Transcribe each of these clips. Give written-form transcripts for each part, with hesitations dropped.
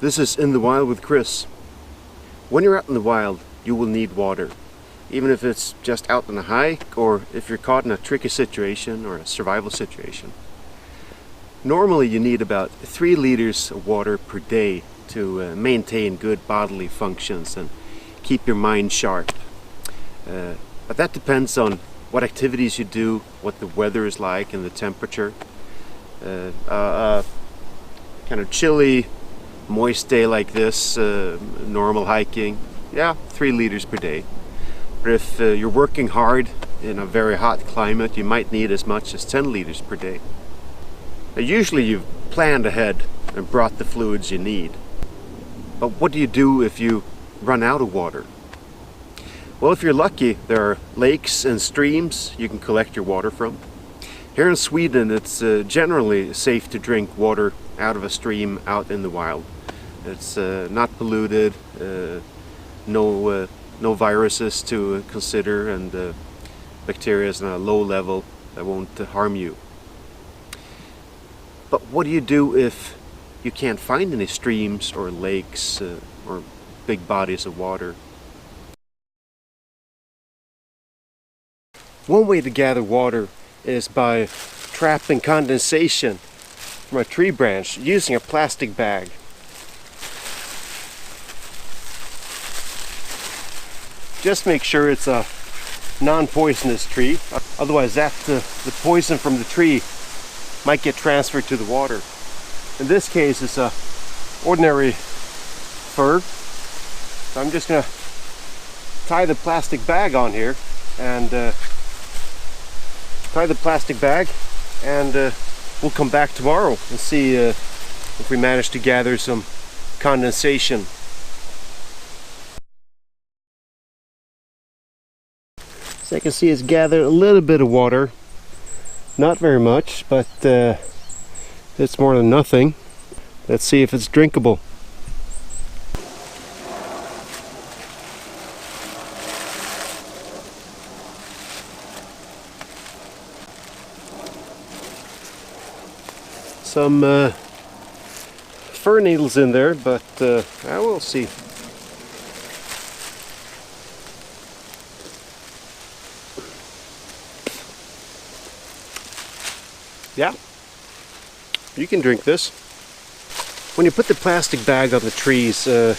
This is In the Wild with Chris. When you're out in the wild, you will need water. Even if it's just out on a hike, or if you're caught in a tricky situation or a survival situation. Normally you need about 3 liters of water per day to maintain good bodily functions and keep your mind sharp. But that depends on what activities you do, what the weather is like and the temperature. Kind of chilly, moist day like this, normal hiking, yeah, 3 liters per day. But if you're working hard in a very hot climate, you might need as much as 10 liters per day. Now, usually you've planned ahead and brought the fluids you need. But what do you do if you run out of water? Well, if you're lucky, there are lakes and streams you can collect your water from. Here in Sweden, it's generally safe to drink water out of a stream out in the wild. It's not polluted, no viruses to consider, and bacteria is on a low level that won't harm you. But what do you do if you can't find any streams or lakes or big bodies of water? One way to gather water is by trapping condensation from a tree branch using a plastic bag. Just make sure it's a non-poisonous tree, otherwise the poison from the tree might get transferred to the water. In this case it's a ordinary fir, so I'm just going to tie the plastic bag on here and we'll come back tomorrow and see if we manage to gather some condensation. So I can see it's gathered a little bit of water, not very much, but it's more than nothing. Let's see if it's drinkable. Some fir needles in there, but I will see. Yeah, you can drink this. When you put the plastic bag on the trees, you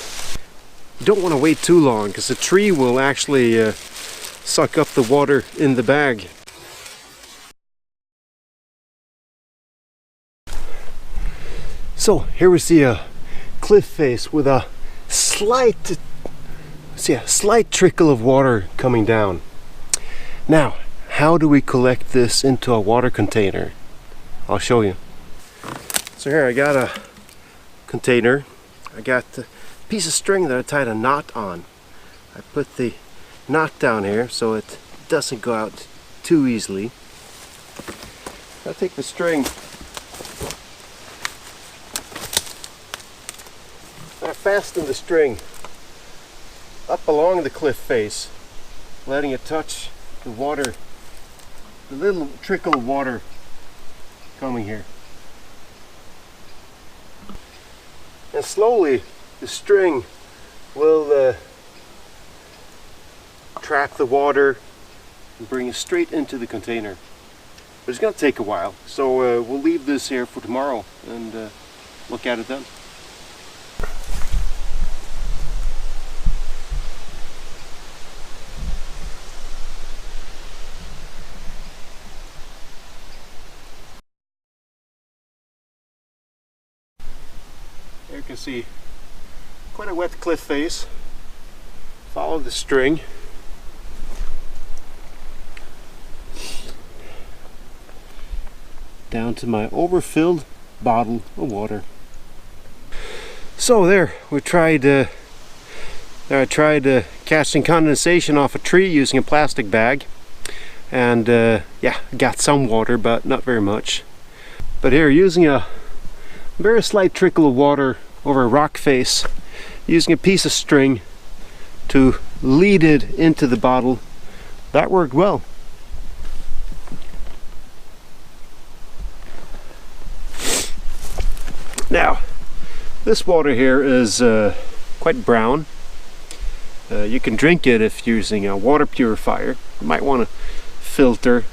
don't want to wait too long, because the tree will actually suck up the water in the bag. So here we see a cliff face with a slight trickle of water coming down. Now, how do we collect this into a water container? I'll show you. So here I got a container. I got a piece of string that I tied a knot on. I put the knot down here so it doesn't go out too easily. I'll take the string. I fasten the string up along the cliff face, letting it touch the water, the little trickle of water coming here. And slowly the string will trap the water and bring it straight into the container. But it's going to take a while, so we'll leave this here for tomorrow and look at it then. There you can see quite a wet cliff face. Follow the string. Down to my overfilled bottle of water. So there, we tried I tried catching condensation off a tree using a plastic bag, and yeah, got some water, but not very much. But here, using a very slight trickle of water over a rock face, using a piece of string to lead it into the bottle, that worked well. Now, This water here is quite brown. You can drink it if using a water purifier. You might want to filter,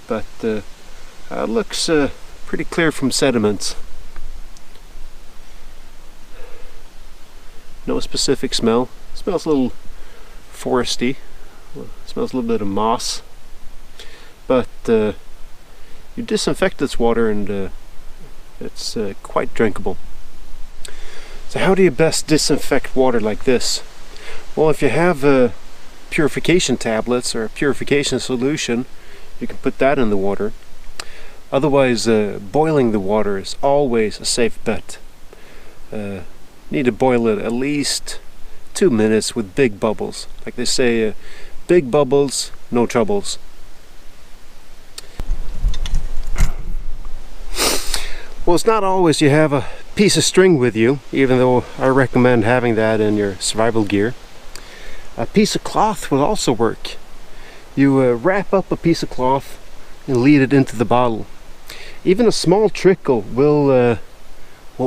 but it looks pretty clear from sediments. No specific smell. It smells a little foresty. It smells a little bit of moss. But you disinfect this water and it's quite drinkable. So how do you best disinfect water like this? Well, if you have purification tablets or a purification solution, you can put that in the water. Otherwise, boiling the water is always a safe bet. Need to boil it at least 2 minutes with big bubbles. Like they say, big bubbles, no troubles. Well, it's not always you have a piece of string with you, even though I recommend having that in your survival gear. A piece of cloth will also work. You wrap up a piece of cloth and lead it into the bottle. Even a small trickle will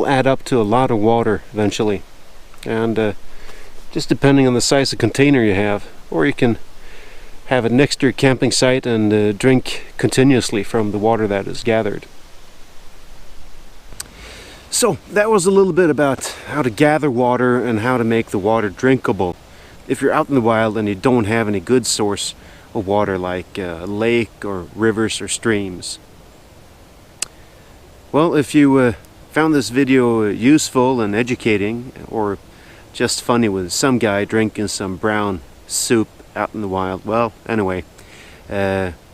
add up to a lot of water eventually. And just depending on the size of container you have, or you can have it next to your camping site and drink continuously from the water that is gathered. So that was a little bit about how to gather water and how to make the water drinkable. If you're out in the wild and you don't have any good source of water like a lake or rivers or streams. Well, if you found this video useful and educating, or just funny with some guy drinking some brown soup out in the wild, well, anyway,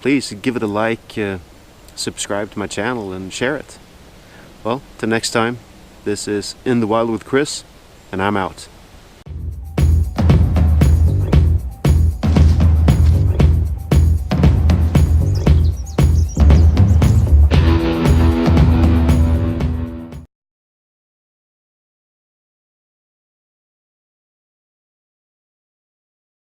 please give it a like, subscribe to my channel and share it. Well, till next time, this is In the Wild with Chris, and I'm out.